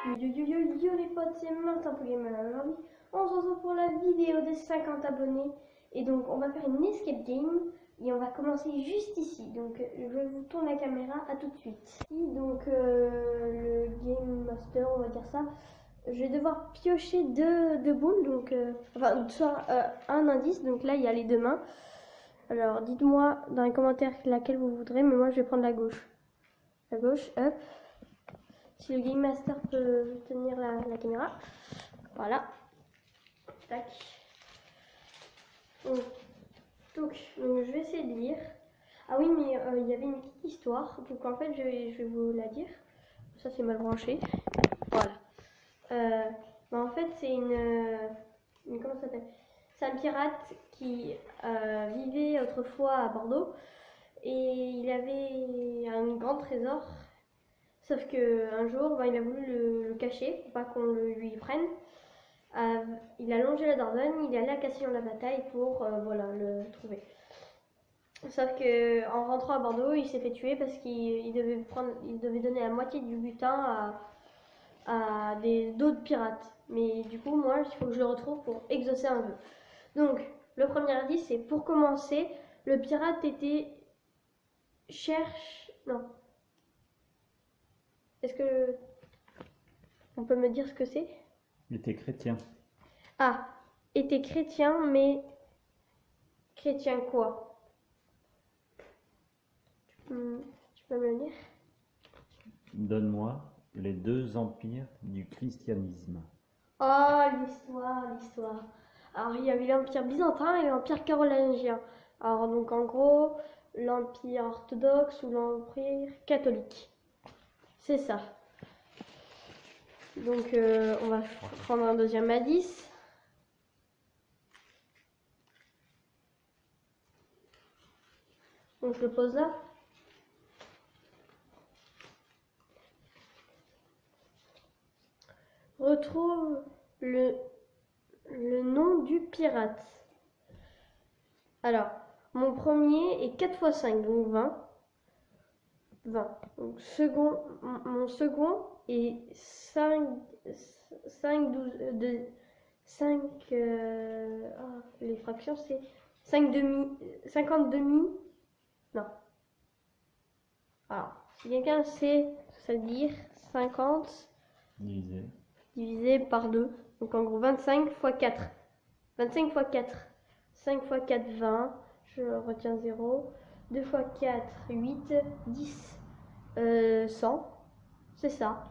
Yo les potes, c'est Martin pour Gamer. Aujourd'hui, on se retrouve pour la vidéo des 50 abonnés. Et donc, on va faire une escape game. Et on va commencer juste ici. Donc, je vous tourne la caméra, à tout de suite. Donc, le Game Master, on va dire ça. Je vais devoir piocher deux boules. Donc, enfin, soit un indice. Donc là, il y a les deux mains. Alors, dites-moi dans les commentaires laquelle vous voudrez. Mais moi, je vais prendre la gauche. La gauche, hop. Si le Game Master peut tenir la caméra. Voilà. Tac. Donc, je vais essayer de lire. Ah oui, mais il y avait une petite histoire. Donc en fait, je vais vous la dire. Ça, c'est mal branché. Voilà. En fait, c'est comment ça s'appelle? C'est un pirate qui vivait autrefois à Bordeaux. Et il avait un grand trésor. Sauf qu'un jour, il a voulu le cacher pour pas qu'on lui prenne. Il a longé la Dordogne, il est allé à Castillon-la-Bataille pour voilà, le trouver. Sauf qu'en rentrant à Bordeaux, il s'est fait tuer parce qu'il devait donner la moitié du butin à d'autres pirates. Mais du coup, moi, il faut que je le retrouve pour exaucer un vœu. Donc, le premier indice, c'est pour commencer, le pirate Non. Est-ce que on peut me dire ce que c'est? Il était chrétien. Ah, était chrétien, mais chrétien quoi? Tu peux me le dire? Donne-moi les deux empires du christianisme. Oh, l'histoire. Alors, il y avait l'Empire byzantin et l'Empire carolingien. Alors, donc, en gros, l'Empire orthodoxe ou l'Empire catholique. C'est ça. Donc, on va prendre un deuxième indice. Donc, je le pose là. Retrouve le nom du pirate. Alors, mon premier est 4 x 5, donc 20. Donc, mon second est 5, les fractions c'est 5 demi, 50 demi, non. Alors, si quelqu'un sait, ça veut dire 50 divisé par 2. Donc en gros 25 x 4. 25 x 4. 5 x 4, 20. Je retiens 0. 2 x 4, 8. 10. 100. C'est ça.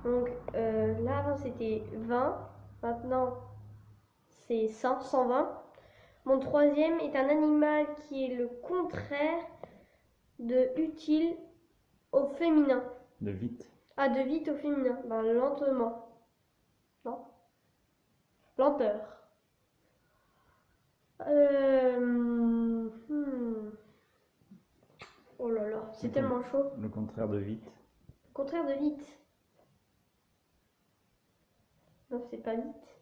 Donc là avant c'était 20. Maintenant c'est 100, 120. Mon troisième est un animal qui est le contraire de utile au féminin. De vite. Ah, de vite au féminin. Ben, lentement. Non. Lenteur. Oh là là, c'est tellement chaud. Le contraire de vite. Le contraire de vite. Non, c'est pas vite.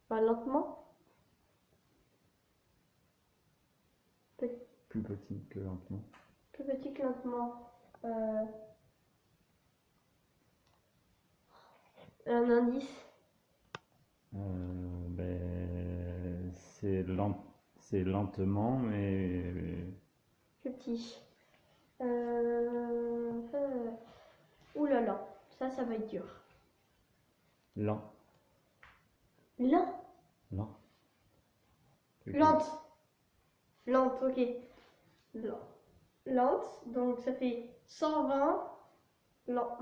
Ben, lentement. Plus petit que lentement. Plus petit que lentement. Un indice. C'est lentement, mais Plus petit. Ouh là là, ça va être dur. lent. Lent. Lent. Lente. Lente, ok. Lente, donc ça fait 120. Lent,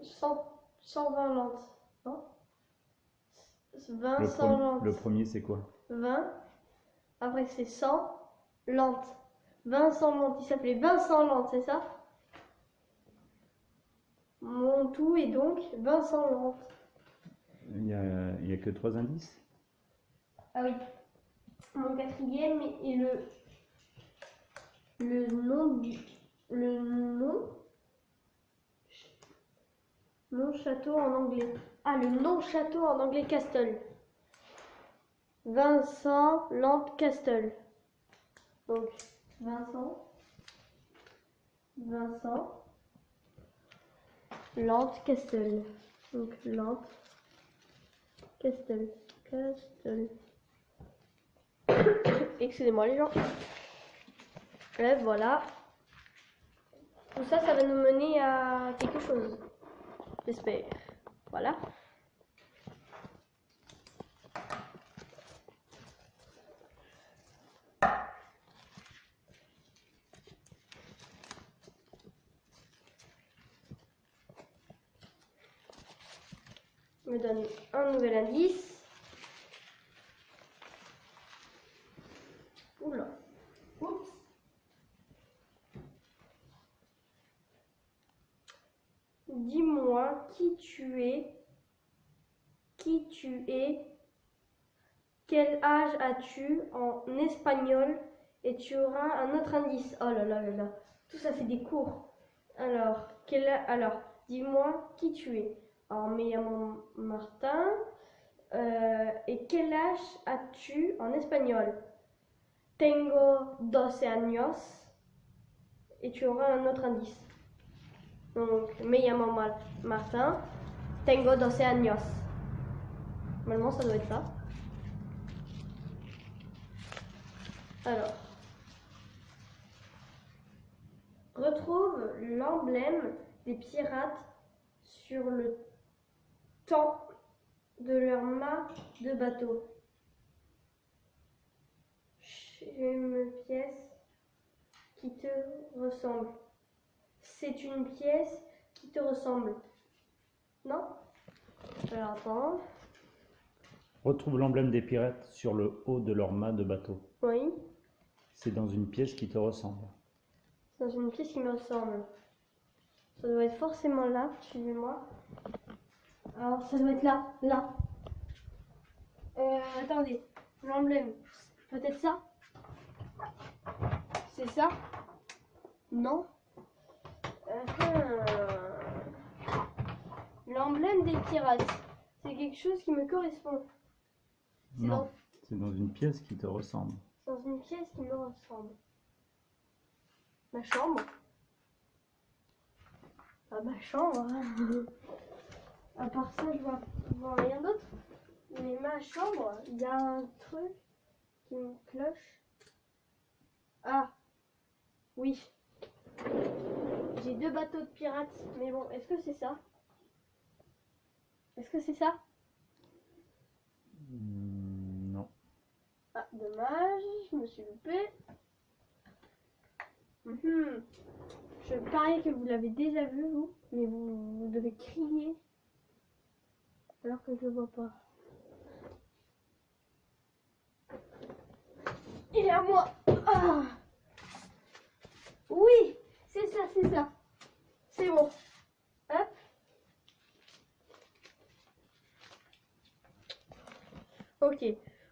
120 lente. Non 20, 100 lente. Le premier, c'est quoi? 20. Après, c'est 100 lente. 20, 100 lente. Il s'appelait 20, 100 lente, c'est ça? Mon tout est donc 20, 100 lente. Il y a que 3 indices? Ah oui. Mon quatrième est le nom château en anglais. Ah, le nom château en anglais, Castle. Vincent Land Castle. Donc, Vincent Vincent. Lante Castle. Donc Lante Castle. Castle. Excusez-moi les gens. Et voilà. Tout ça, ça va nous mener à quelque chose. J'espère. Voilà. Me donne un nouvel indice. Oula. Oups. Dis-moi qui tu es. Qui tu es. Quel âge as-tu en espagnol? Et tu auras un autre indice. Oh là là là là. Tout ça fait des cours. Alors, dis-moi qui tu es. Alors, me llamo Martin. Et quel âge as-tu en espagnol? Tengo 12 años. Et tu auras un autre indice. Donc, me llamo Martin. Tengo 12 años. Normalement, ça doit être ça. Alors, retrouve l'emblème des pirates sur le temps de leur mât de bateau. Une pièce qui te ressemble. C'est une pièce qui te ressemble. Non? Alors attends. Retrouve l'emblème des pirates sur le haut de leur mât de bateau. Oui. C'est dans une pièce qui te ressemble. C'est dans une pièce qui me ressemble. Ça doit être forcément là, suivez-moi. Alors ça doit être là, là. Attendez, l'emblème. Peut-être ça? C'est ça? Non. L'emblème des pirates. C'est quelque chose qui me correspond. Non, c'est dans une pièce qui te ressemble. Dans une pièce qui me ressemble. Ma chambre. Ah, ma chambre. À part ça, je vois rien d'autre. Mais ma chambre, il y a un truc qui me cloche. Ah, oui. J'ai 2 bateaux de pirates. Mais bon, est-ce que c'est ça? Est-ce que c'est ça? Non. Ah, dommage, je me suis loupée. Je parie que vous l'avez déjà vu, vous, mais vous devez crier alors que je le vois pas. Il est à moi. Ah oui, c'est ça, c'est ça. C'est bon. Hop. Ok.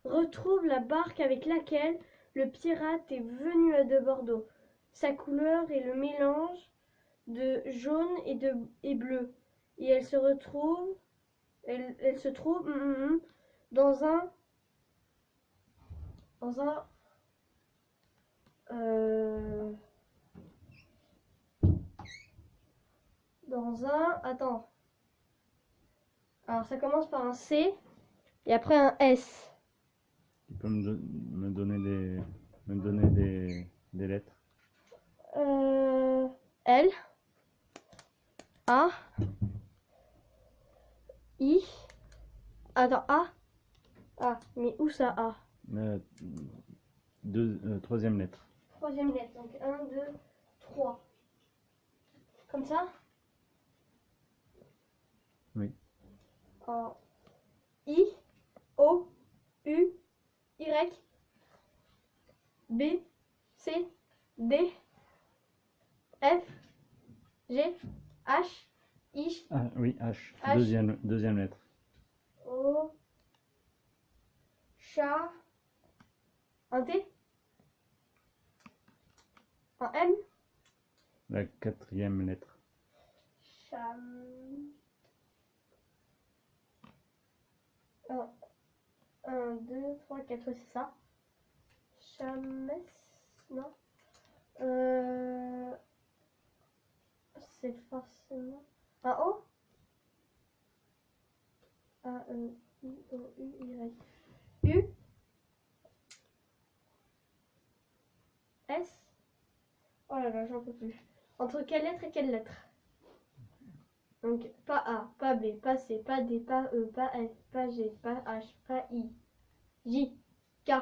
Retrouve la barque avec laquelle le pirate est venu de Bordeaux. Sa couleur est le mélange de jaune et bleu. Et elle se trouve dans un attends. Alors ça commence par un C et après un S. Tu peux me donner des lettres? L A I. Attends, A. Mais où ça A? Troisième lettre. Troisième lettre, donc 1, 2, 3. Comme ça? Oui. I, O, U, Y, B, C, D, F, G, H, I, Ah oui, H. H. Deuxième lettre. O, chat, un T, un M, La quatrième lettre. cham, 1, 2, 3, 4, ouais, c'est ça. Chames, non. c'est forcément un O. A, E, I, O, U, Y. U. S. Oh là là, j'en peux plus. Entre quelle lettre et quelle lettre? Donc, pas A, pas B, pas C, pas D, pas E, pas F, pas G, pas H, pas I. J, K,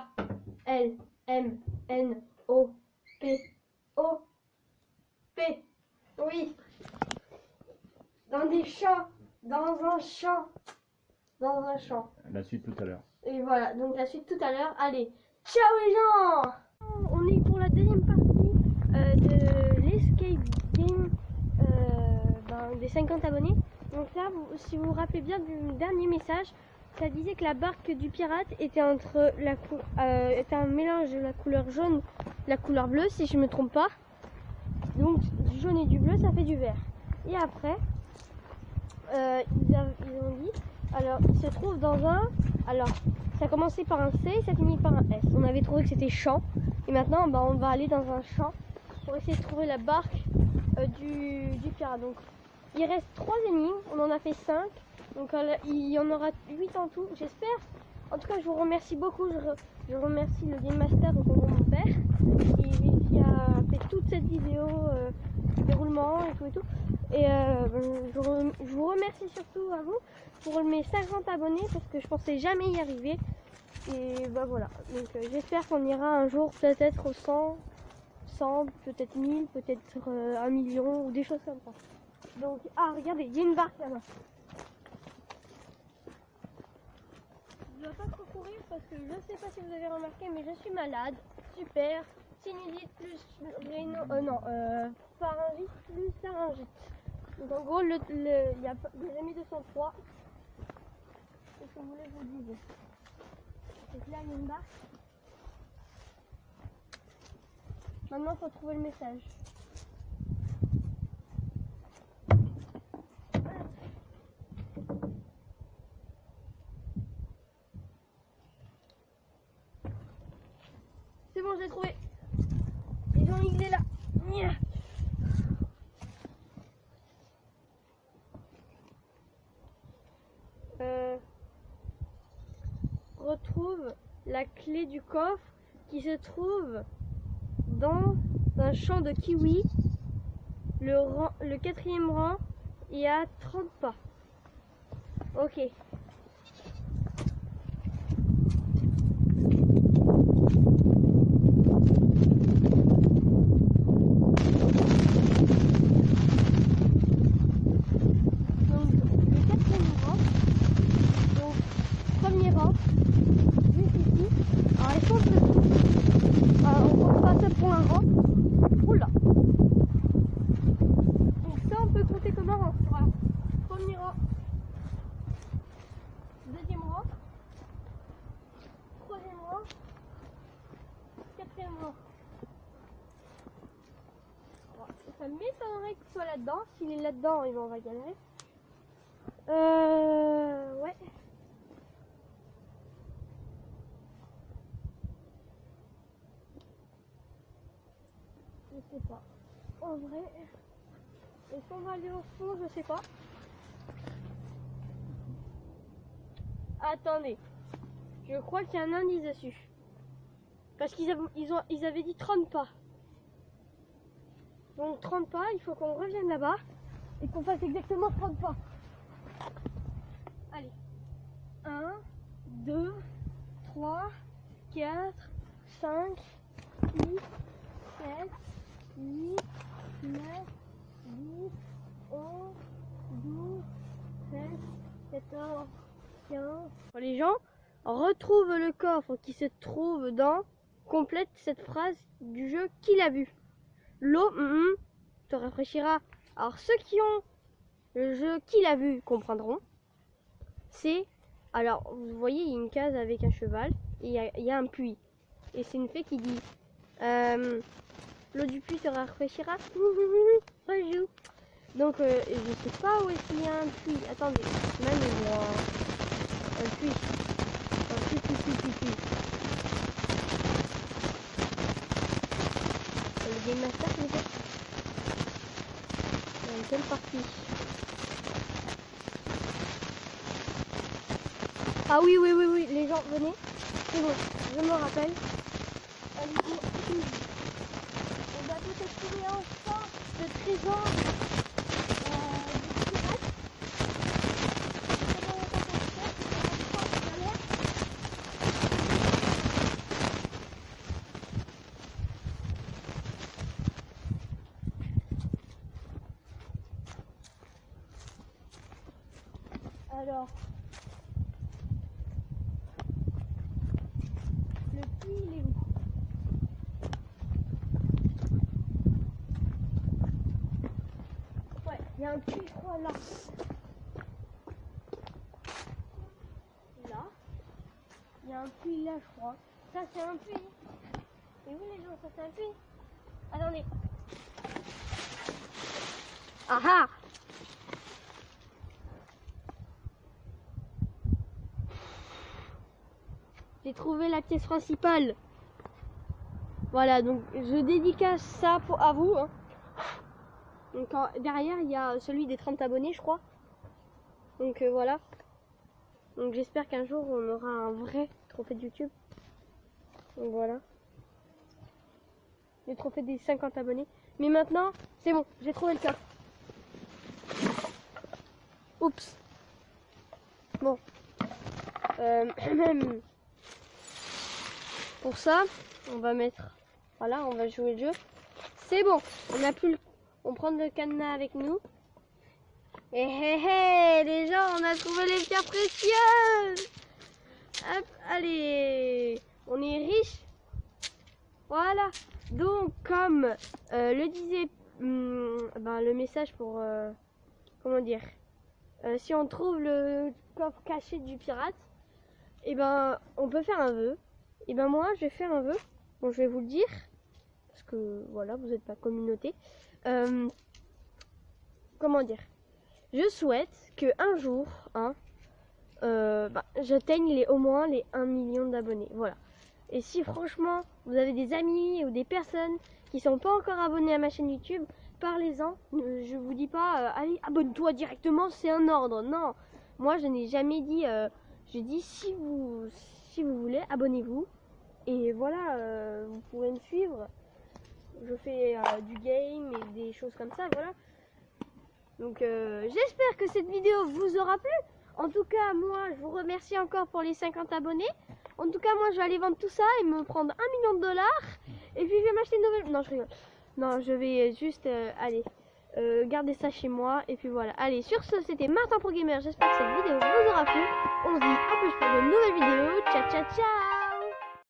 L, M, N, O, P, O, P. Oui. Dans des champs. Dans un champ. Dans un champ. La suite tout à l'heure. Et voilà, donc la suite tout à l'heure. Allez, ciao les gens. On est pour la deuxième partie de l'escape game des 50 abonnés. Donc là, si vous vous rappelez bien du dernier message, ça disait que la barque du pirate était était un mélange de la couleur jaune et la couleur bleue, si je ne me trompe pas. Donc du jaune et du bleu, ça fait du vert. Et après, ils ont dit, alors il se trouve dans un, alors ça a commencé par un C et ça finit par un S. On avait trouvé que c'était champ et maintenant on va aller dans un champ pour essayer de trouver la barque du pirate. Donc il reste 3 énigmes, on en a fait 5, donc il y en aura 8 en tout, j'espère. En tout cas, je vous remercie beaucoup, je remercie le Game Master, donc mon père, qui a fait toute cette vidéo, déroulement et tout. Et je vous remercie surtout à vous pour mes 50 abonnés parce que je pensais jamais y arriver. Et bah voilà, donc j'espère qu'on ira un jour peut-être au 100, peut-être 1000, peut-être 1 million ou des choses comme ça. Donc, ah regardez, il y a une barque là-bas. Je ne dois pas trop courir parce que je ne sais pas si vous avez remarqué, mais je suis malade. Super. Sinusite plus pharyngite plus laryngite. Donc en gros, il y a des amis 203. Qu'est-ce que vous voulez que je vous dise? Donc là, il y a une barque. Maintenant, il faut trouver le message. C'est bon, je l'ai trouvé. Ils ont il est là. Retrouve la clé du coffre qui se trouve dans un champ de kiwi. Le 4e rang est à 30 pas. Ok. Ça m'étonnerait qu'il soit là-dedans. S'il est là-dedans, on va galérer. Ouais. Je sais pas. En vrai, est-ce qu'on va aller au fond? Je sais pas. Attendez. Je crois qu'il y a un indice dessus. Parce qu'ils avaient dit 30 pas. Donc 30 pas, il faut qu'on revienne là-bas et qu'on fasse exactement 30 pas. Allez. 1, 2, 3, 4, 5, 6, 7, 8, 9, 10, 11, 12, 13, 14, 15. Les gens retrouvent le coffre qui se trouve dans... Complète cette phrase du jeu qu'il a vu. L'eau te rafraîchira. Alors ceux qui ont le jeu qu'il a vu comprendront. C'est, alors vous voyez, il y a une case avec un cheval et il y a un puits. Et c'est une fée qui dit l'eau du puits te rafraîchira. Rejoue. Donc je sais pas où est-ce qu'il y a un puits. Attendez, même un puits. Un puits. Le Game Master, s'il vous plaît. Un quelle partie? Ah oui, les gens, venez. C'est bon, je me rappelle. Allez-y. On va peut-être trouver enfin le trésor du pirate. Alors, le puits, il est où? Ouais, il y a un puits, je crois, là. Là. Il y a un puits là, je crois. Ça, c'est un puits. Et où les gens? Ça, c'est un puits. Attendez. Ah ah! J'ai trouvé la pièce principale. Voilà, donc je dédicace ça à vous. Hein. Donc derrière, il y a celui des 30 abonnés, je crois. Donc voilà. Donc j'espère qu'un jour, on aura un vrai trophée de YouTube. Donc voilà. Le trophée des 50 abonnés. Mais maintenant, c'est bon, j'ai trouvé le coffre. Oups. Bon. Pour ça, on va mettre... Voilà, on va jouer le jeu. C'est bon, on a plus le... On prend le cadenas avec nous. Et les gens, on a trouvé les pierres précieuses. Hop, allez, on est riche. Voilà. Donc, comme le disait le message pour... comment dire, si on trouve le coffre caché du pirate, et on peut faire un vœu. Et moi, je vais faire un vœu. Bon, je vais vous le dire. Parce que, voilà, vous n'êtes pas communauté. Comment dire? Je souhaite que un jour, j'atteigne au moins les 1 million d'abonnés. Voilà. Et si franchement, vous avez des amis ou des personnes qui sont pas encore abonnés à ma chaîne YouTube, parlez-en. Je vous dis pas, allez, abonne-toi directement, c'est un ordre. Non. Moi, je n'ai jamais dit... j'ai dit, si vous voulez, abonnez-vous. Et voilà, vous pourrez me suivre. Je fais du game et des choses comme ça, voilà. Donc j'espère que cette vidéo vous aura plu. En tout cas, moi, je vous remercie encore pour les 50 abonnés. En tout cas, moi, je vais aller vendre tout ça et me prendre 1 million de dollars. Et puis, je vais m'acheter une nouvelle... Non, je rigole. Non, je vais juste, garder ça chez moi. Et puis voilà. Allez, sur ce, c'était Martin Pro Gamer. J'espère que cette vidéo vous aura plu. On se dit à plus pour de nouvelles vidéos. Ciao, ciao, ciao.